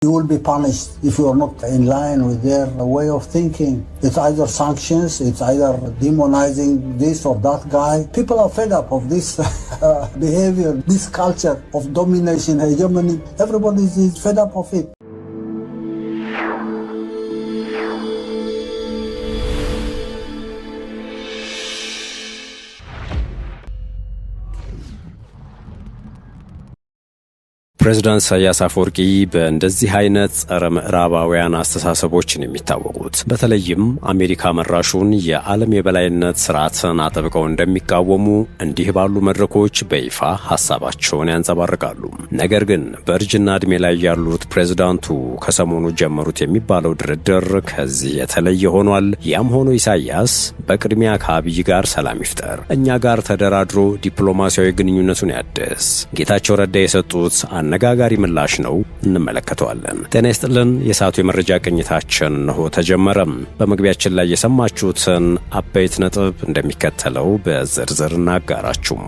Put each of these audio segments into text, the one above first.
You will be punished if you are not in line with their way of thinking. It's either sanctions, it's either demonizing this or that guy. People are fed up of this behavior, this culture of domination, hegemony. Everybody is fed up of it. ፕሬዝዳንት ኢሳያስ አፈወርቂ በእንደዚህ አይነት ጸረ ምዕራባውያን አስተሳሰቦችን የሚታወቁት በተለይም አሜሪካ መራሹን የዓለም የበላይነት ስርዓትን አጥብቀው እንደሚቃወሙ እንዲህ ባሉ መድረኮች በይፋ ሐሳባቸውን ያንጸባርቃሉ። ነገር ግን በእርጅና ዕድሜ ላይ ያሉት ፕሬዝዳንቱ ከሰሞኑ ጀመሩት የሚባለው ድርድር ከዚህ የተለየ ሆኗል። ያም ሆኖ ኢሳያስ በቅድሚያ ከአብይ ጋር ሰላም ይፍጠር፣ እኛ ጋር ተደራድሮ ዲፕሎማሲያዊ ግንኙነቱን ያድስ፣ ጌታቸው ረዳ የሰጡት አነጋጋሪ ምላሽ ነው። እንመለከተዋለን። ጤና ይስጥልን። የሰዓቱ የመረጃ ቅኝታችን ነው ተጀመረም። በመግቢያችን ላይ የሰማችሁትን አበይት ነጥብ እንደሚከተለው በዝርዝር እናጋራችሁ።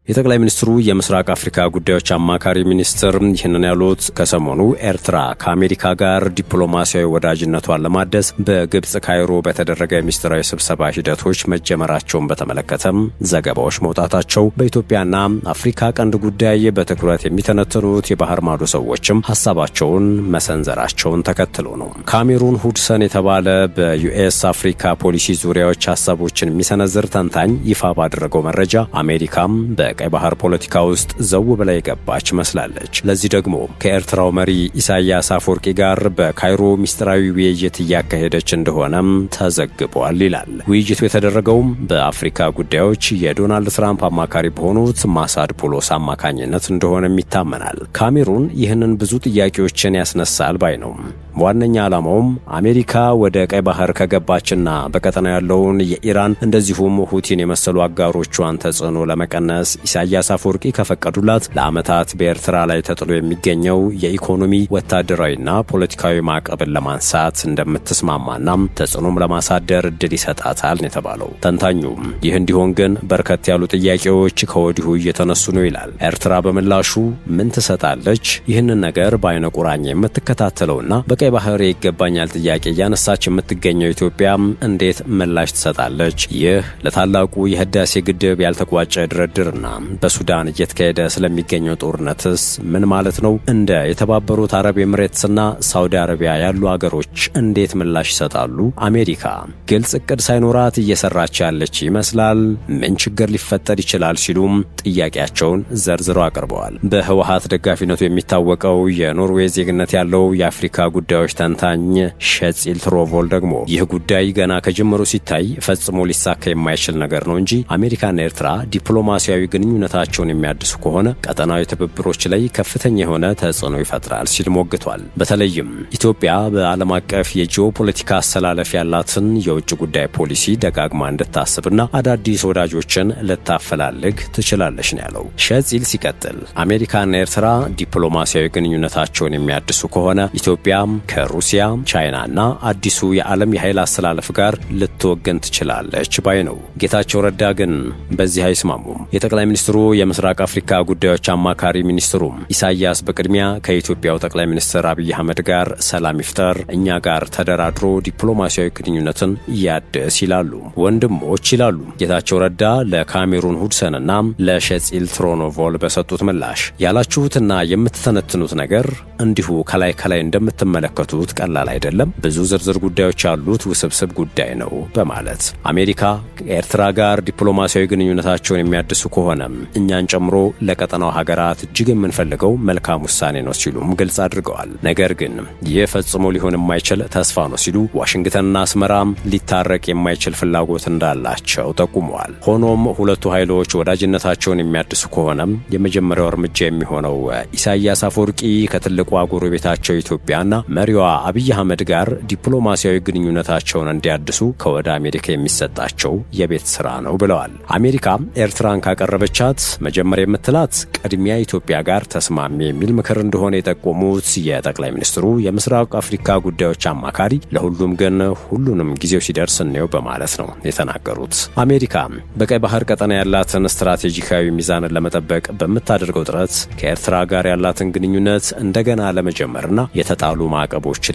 የጠቅላይ ሚኒስትሩ የምስራቅ አፍሪካ ጉዳዮች አማካሪ ሚኒስትር ይህንን ያሉት ከሰሞኑ ኤርትራ ከአሜሪካ ጋር ዲፕሎማሲያዊ ወዳጅነቷን ለማደስ በግብጽ ካይሮ በተደረገ ሚስጥራዊ ስብሰባ ሂደቶች መጀመራቸውን በተመለከተም ዘገባዎች መውጣታቸው፣ በኢትዮጵያና አፍሪካ ቀንድ ጉዳይ በትኩረት የሚተነትኑት የባህር ማዶ ሰዎችም ሐሳባቸውን መሰንዘራቸውን ተከትሎ ነው። ካሜሩን ሁድሰን የተባለ በዩኤስ አፍሪካ ፖሊሲ ዙሪያዎች ሐሳቦችን የሚሰነዝር ተንታኝ ይፋ ባደረገው መረጃ አሜሪካም በቀይ ባህር ፖለቲካ ውስጥ ዘው ብላ የገባች መስላለች። ለዚህ ደግሞ ከኤርትራው መሪ ኢሳያስ አፈወርቂ ጋር በካይሮ ሚስጥራዊ ውይይት እያካሄደች እንደሆነም ተዘግቧል ይላል። ውይይቱ የተደረገውም በአፍሪካ ጉዳዮች የዶናልድ ትራምፕ አማካሪ በሆኑት ማሳድ ፖሎስ አማካኝነት እንደሆነም ይታመናል። ካሜሩን ይህንን ብዙ ጥያቄዎችን ያስነሳል ባይ ነው። ዋነኛ ዓላማውም አሜሪካ ወደ ቀይ ባህር ከገባችና በቀጠና ያለውን የኢራን እንደዚሁም ሁቲን የመሰሉ አጋሮቿን ተጽዕኖ ለመቀነስ ኢሳያስ አፈወርቂ ከፈቀዱላት ለዓመታት በኤርትራ ላይ ተጥሎ የሚገኘው የኢኮኖሚ ወታደራዊና ፖለቲካዊ ማዕቀብን ለማንሳት እንደምትስማማና ተጽዕኖም ለማሳደር እድል ይሰጣታል የተባለው ተንታኙ፣ ይህ እንዲሆን ግን በርከት ያሉ ጥያቄዎች ከወዲሁ እየተነሱ ነው ይላል። ኤርትራ በምላሹ ምን ትሰጣለች? ይህንን ነገር በአይነ ቁራኛ የምትከታተለውና በቀይ ባህር ይገባኛል ጥያቄ እያነሳች የምትገኘው ኢትዮጵያ እንዴት ምላሽ ትሰጣለች? ይህ ለታላቁ የህዳሴ ግድብ ያልተቋጨ ድርድርና በሱዳን እየተካሄደ ስለሚገኘው ጦርነትስ ምን ማለት ነው? እንደ የተባበሩት አረብ ኤምሬትስና ሳውዲ አረቢያ ያሉ አገሮች እንዴት ምላሽ ይሰጣሉ? አሜሪካ ግልጽ እቅድ ሳይኖራት እየሰራች ያለች ይመስላል። ምን ችግር ሊፈጠር ይችላል? ሲሉም ጥያቄያቸውን ዘርዝረው አቅርበዋል። በህወሓት ደጋፊነቱ የሚታወቀው የኖርዌይ ዜግነት ያለው የአፍሪካ ጉዳዮች ተንታኝ ሸጺል ትሮቮል ደግሞ ይህ ጉዳይ ገና ከጀመሩ ሲታይ ፈጽሞ ሊሳካ የማይችል ነገር ነው እንጂ አሜሪካና ኤርትራ ዲፕሎማሲያዊ ግንኙነታቸውን የሚያድሱ ከሆነ ቀጠናዊ ትብብሮች ላይ ከፍተኛ የሆነ ተጽዕኖ ይፈጥራል ሲል ሞግቷል። በተለይም ኢትዮጵያ በዓለም አቀፍ የጂኦፖለቲካ አሰላለፍ ያላትን የውጭ ጉዳይ ፖሊሲ ደጋግማ እንድታስብና አዳዲስ ወዳጆችን ልታፈላልግ ትችላለች ነው ያለው። ሸጺል ሲቀጥል አሜሪካና ኤርትራ ዲፕሎማሲያዊ ግንኙነታቸውን የሚያድሱ ከሆነ ኢትዮጵያ ከሩሲያ፣ ቻይናና አዲሱ የዓለም የኃይል አሰላለፍ ጋር ልትወገን ትችላለች ባይ ነው። ጌታቸው ረዳ ግን በዚህ አይስማሙም። የጠቅላይ ሚኒስትሩ የምስራቅ አፍሪካ ጉዳዮች አማካሪ ሚኒስትሩ ኢሳያስ በቅድሚያ ከኢትዮጵያው ጠቅላይ ሚኒስትር አብይ አህመድ ጋር ሰላም ይፍጠር፣ እኛ ጋር ተደራድሮ ዲፕሎማሲያዊ ግንኙነትን ያድስ ይላሉ። ወንድሞች ይላሉ ጌታቸው ረዳ ለካሜሩን ሁድሰንና ለሸጺል ትሮኖቮል በሰጡት ምላሽ። ያላችሁትና የምትተነትኑት ነገር እንዲሁ ከላይ እንደምትመለከቱት ቀላል አይደለም፣ ብዙ ዝርዝር ጉዳዮች ያሉት ውስብስብ ጉዳይ ነው በማለት አሜሪካ ከኤርትራ ጋር ዲፕሎማሲያዊ ግንኙነታቸውን የሚያድሱ ከሆነም እኛን ጨምሮ ለቀጠናው ሀገራት እጅግ የምንፈልገው መልካም ውሳኔ ነው ሲሉም ግልጽ አድርገዋል። ነገር ግን ይህ ፈጽሞ ሊሆን የማይችል ተስፋ ነው ሲሉ ዋሽንግተንና አስመራ ሊታረቅ የማይችል ፍላጎት እንዳላቸው ጠቁመዋል። ሆኖም ሁለቱ ኃይሎች ወዳጅነታቸውን የሚያድሱ ከሆነም የመጀመሪያው እርምጃ የሚሆነው ኢሳያስ አፈወርቂ ከትልቁ ጎረቤታቸው ኢትዮጵያና ከመሪዋ አብይ አህመድ ጋር ዲፕሎማሲያዊ ግንኙነታቸውን እንዲያድሱ ከወደ አሜሪካ የሚሰጣቸው የቤት ስራ ነው ብለዋል። አሜሪካ ኤርትራን ካቀረበቻት መጀመሪያ የምትላት ቅድሚያ ኢትዮጵያ ጋር ተስማሚ የሚል ምክር እንደሆነ የጠቆሙት የጠቅላይ ሚኒስትሩ የምስራቅ አፍሪካ ጉዳዮች አማካሪ ለሁሉም ግን ሁሉንም ጊዜው ሲደርስ እንየው በማለት ነው የተናገሩት። አሜሪካ በቀይ ባህር ቀጠና ያላትን ስትራቴጂካዊ ሚዛንን ለመጠበቅ በምታደርገው ጥረት ከኤርትራ ጋር ያላትን ግንኙነት እንደገና ለመጀመርና የተጣሉ ማዕቀቦችን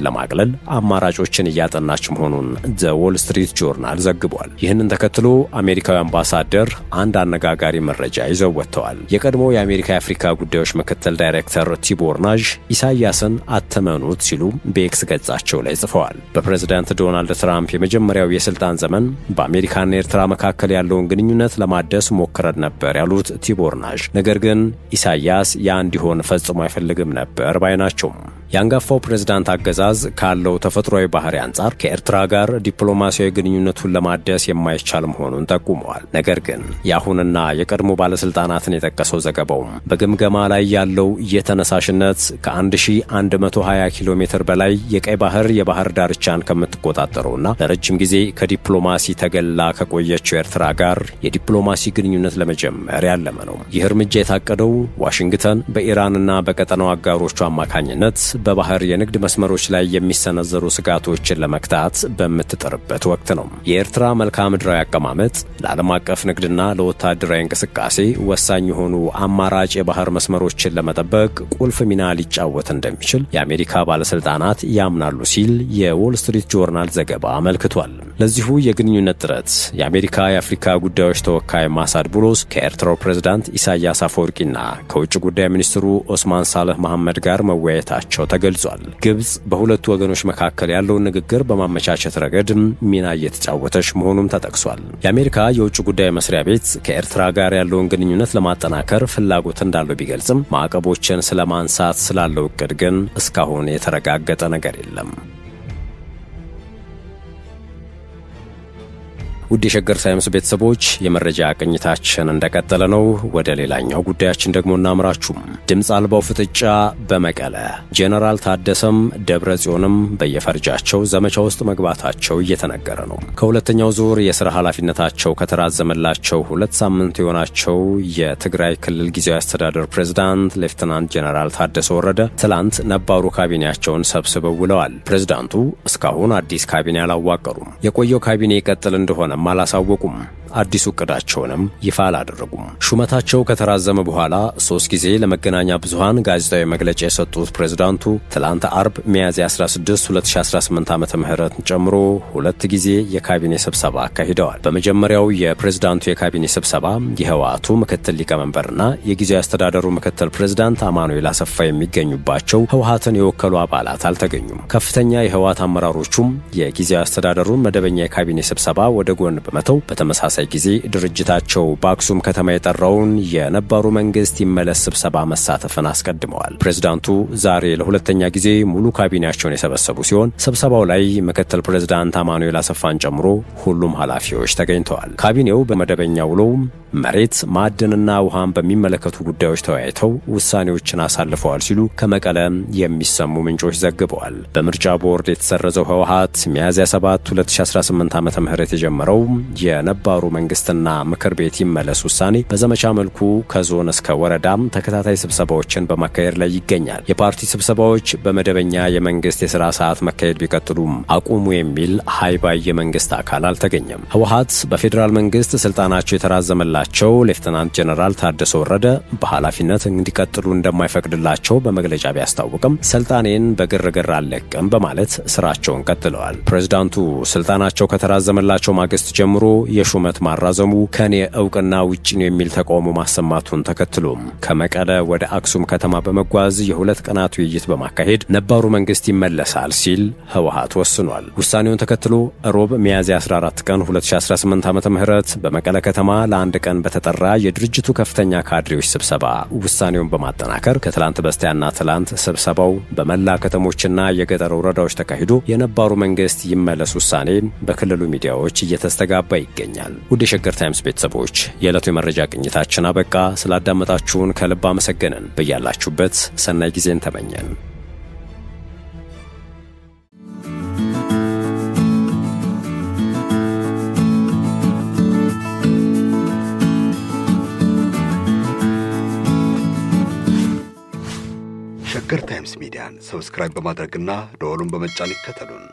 ለማቅለል አማራጮችን እያጠናች መሆኑን ዘ ዎል ስትሪት ጆርናል ዘግቧል። ይህንን ተከትሎ አሜሪካዊ አምባሳደር አንድ አነጋጋሪ መረጃ ይዘው ወጥተዋል። የቀድሞ የአሜሪካ የአፍሪካ ጉዳዮች ምክትል ዳይሬክተር ቲቦር ናዥ ኢሳያስን አተመኑት ሲሉ በኤክስ ገጻቸው ላይ ጽፈዋል። በፕሬዝዳንት ዶናልድ ትራምፕ የመጀመሪያው የስልጣን ዘመን በአሜሪካና ኤርትራ መካከል ያለውን ግንኙነት ለማደስ ሞክረን ነበር ያሉት ቲቦር ናዥ፣ ነገር ግን ኢሳያስ ያ እንዲሆን ፈጽሞ አይፈልግም ነበር ባይ ናቸው። የአንጋፋው ፕሬዝዳንት አገዛዝ ካለው ተፈጥሯዊ ባህሪ አንጻር ከኤርትራ ጋር ዲፕሎማሲያዊ ግንኙነቱን ለማደስ የማይቻል መሆኑን ጠቁመዋል። ነገር ግን የአሁንና የቀድሞ ባለስልጣናትን የጠቀሰው ዘገባው በግምገማ ላይ ያለው የተነሳሽነት ከ1120 ኪሎ ሜትር በላይ የቀይ ባህር የባህር ዳርቻን ከምትቆጣጠረውና ለረጅም ጊዜ ከዲፕሎማሲ ተገላ ከቆየችው ኤርትራ ጋር የዲፕሎማሲ ግንኙነት ለመጀመር ያለመ ነው። ይህ እርምጃ የታቀደው ዋሽንግተን በኢራንና በቀጠናው አጋሮቹ አማካኝነት በባህር የንግድ መስመሮች ላይ የሚሰነዘሩ ስጋቶችን ለመክታት በምትጥርበት ወቅት ነው። የኤርትራ መልክዓ ምድራዊ አቀማመጥ ለዓለም አቀፍ ንግድና ለወታደራዊ እንቅስቃሴ ወሳኝ የሆኑ አማራጭ የባህር መስመሮችን ለመጠበቅ ቁልፍ ሚና ሊጫወት እንደሚችል የአሜሪካ ባለስልጣናት ያምናሉ ሲል የዎል ስትሪት ጆርናል ዘገባ አመልክቷል። ለዚሁ የግንኙነት ጥረት የአሜሪካ የአፍሪካ ጉዳዮች ተወካይ ማሳድ ቡሎስ ከኤርትራው ፕሬዝዳንት ኢሳያስ አፈወርቂና ከውጭ ጉዳይ ሚኒስትሩ ኦስማን ሳልህ መሐመድ ጋር መወያየታቸው ተገልጿል። ግብጽ በሁለቱ ወገኖች መካከል ያለውን ንግግር በማመቻቸት ረገድ ሚና እየተጫወተች መሆኑም ተጠቅሷል። የአሜሪካ የውጭ ጉዳይ መስሪያ ቤት ከኤርትራ ጋር ያለውን ግንኙነት ለማጠናከር ፍላጎት እንዳለው ቢገልጽም ማዕቀቦችን ስለማንሳት ስላለው እቅድ ግን እስካሁን የተረጋገጠ ነገር የለም። ውድ የሸገር ሳይንስ ቤተሰቦች የመረጃ ቅኝታችን እንደቀጠለ ነው። ወደ ሌላኛው ጉዳያችን ደግሞ እናምራችሁ። ድምፅ አልባው ፍጥጫ በመቀለ ጄኔራል ታደሰም ደብረ ጽዮንም በየፈርጃቸው ዘመቻ ውስጥ መግባታቸው እየተነገረ ነው። ከሁለተኛው ዙር የሥራ ኃላፊነታቸው ከተራዘመላቸው 2 ሳምንት የሆናቸው የትግራይ ክልል ጊዜያዊ አስተዳደር ፕሬዝዳንት ሌፍተናንት ጄኔራል ታደሰ ወረደ ትላንት ነባሩ ካቢኔያቸውን ሰብስበው ውለዋል። ፕሬዝዳንቱ እስካሁን አዲስ ካቢኔ አላዋቀሩም። የቆየው ካቢኔ ይቀጥል እንደሆነ አላሳወቁም። አዲሱ እቅዳቸውንም ይፋ አላደረጉም። ሹመታቸው ከተራዘመ በኋላ 3 ጊዜ ለመገናኛ ብዙሃን ጋዜጣዊ መግለጫ የሰጡት ፕሬዝዳንቱ ትላንት አርብ ሚያዝያ 16 2018 ዓመተ ምህረት ጨምሮ 2 ጊዜ የካቢኔ ስብሰባ አካሂደዋል። በመጀመሪያው የፕሬዝዳንቱ የካቢኔ ስብሰባ የህወሓቱ ምክትል ሊቀመንበርና የጊዜያዊ አስተዳደሩ ምክትል ፕሬዝዳንት አማኑኤል አሰፋ የሚገኙባቸው ህወሓትን የወከሉ አባላት አልተገኙም። ከፍተኛ የህወሓት አመራሮቹም የጊዜያዊ አስተዳደሩን መደበኛ የካቢኔ ስብሰባ ወደ ጎን በመተው በተመሳሳይ ጊዜ ድርጅታቸው በአክሱም ከተማ የጠራውን የነባሩ መንግስት ይመለስ ስብሰባ መሳተፍን አስቀድመዋል። ፕሬዝዳንቱ ዛሬ ለሁለተኛ ጊዜ ሙሉ ካቢኔያቸውን የሰበሰቡ ሲሆን ስብሰባው ላይ ምክትል ፕሬዝዳንት አማኑኤል አሰፋን ጨምሮ ሁሉም ኃላፊዎች ተገኝተዋል። ካቢኔው በመደበኛ ውሎው መሬት፣ ማዕድንና ውሃን በሚመለከቱ ጉዳዮች ተወያይተው ውሳኔዎችን አሳልፈዋል ሲሉ ከመቀለ የሚሰሙ ምንጮች ዘግበዋል። በምርጫ ቦርድ የተሰረዘው ህወሓት ሚያዝያ 7 2018 ዓመተ ምህረት የጀመረው የነባሩ መንግስትና ምክር ቤት ይመለስ ውሳኔ በዘመቻ መልኩ ከዞን እስከ ወረዳም ተከታታይ ስብሰባዎችን በማካሄድ ላይ ይገኛል። የፓርቲ ስብሰባዎች በመደበኛ የመንግስት የሥራ ሰዓት መካሄድ ቢቀጥሉም አቁሙ የሚል ሃይባይ የመንግስት አካል አልተገኘም። ህወሓት በፌዴራል መንግስት ስልጣናቸው የተራዘመላቸው ሌፍተናንት ጄኔራል ታደሰ ወረደ በኃላፊነት እንዲቀጥሉ እንደማይፈቅድላቸው በመግለጫ ቢያስታውቅም ስልጣኔን በግርግር አልለቅም በማለት ስራቸውን ቀጥለዋል። ፕሬዝዳንቱ ስልጣናቸው ከተራዘመላቸው ማግስት ጀምሮ የሹመት ማራዘሙ ከኔ እውቅና ውጪ ነው የሚል ተቃውሞ ማሰማቱን ተከትሎ ከመቀለ ወደ አክሱም ከተማ በመጓዝ የ2 ቀናት ውይይት በማካሄድ ነባሩ መንግስት ይመለሳል ሲል ህወሓት ወስኗል። ውሳኔውን ተከትሎ ሮብ ሚያዝያ 14 ቀን 2018 ዓመተ ምህረት በመቀለ ከተማ ለአንድ ቀን በተጠራ የድርጅቱ ከፍተኛ ካድሬዎች ስብሰባ ውሳኔውን በማጠናከር ከትላንት በስቲያና ትላንት ስብሰባው በመላ ከተሞችና የገጠር ወረዳዎች ተካሂዶ የነባሩ መንግስት ይመለስ ውሳኔ በክልሉ ሚዲያዎች እየተስተጋባ ይገኛል። ውድ የሸገር ታይምስ ቤተሰቦች የዕለቱ የመረጃ ቅኝታችን አበቃ። ስላዳመጣችሁን ከልብ አመሰገንን። በያላችሁበት ሰናይ ጊዜን ተመኘን። ሸገር ታይምስ ሚዲያን ሰብስክራይብ በማድረግና ደወሉን በመጫን ይከተሉን።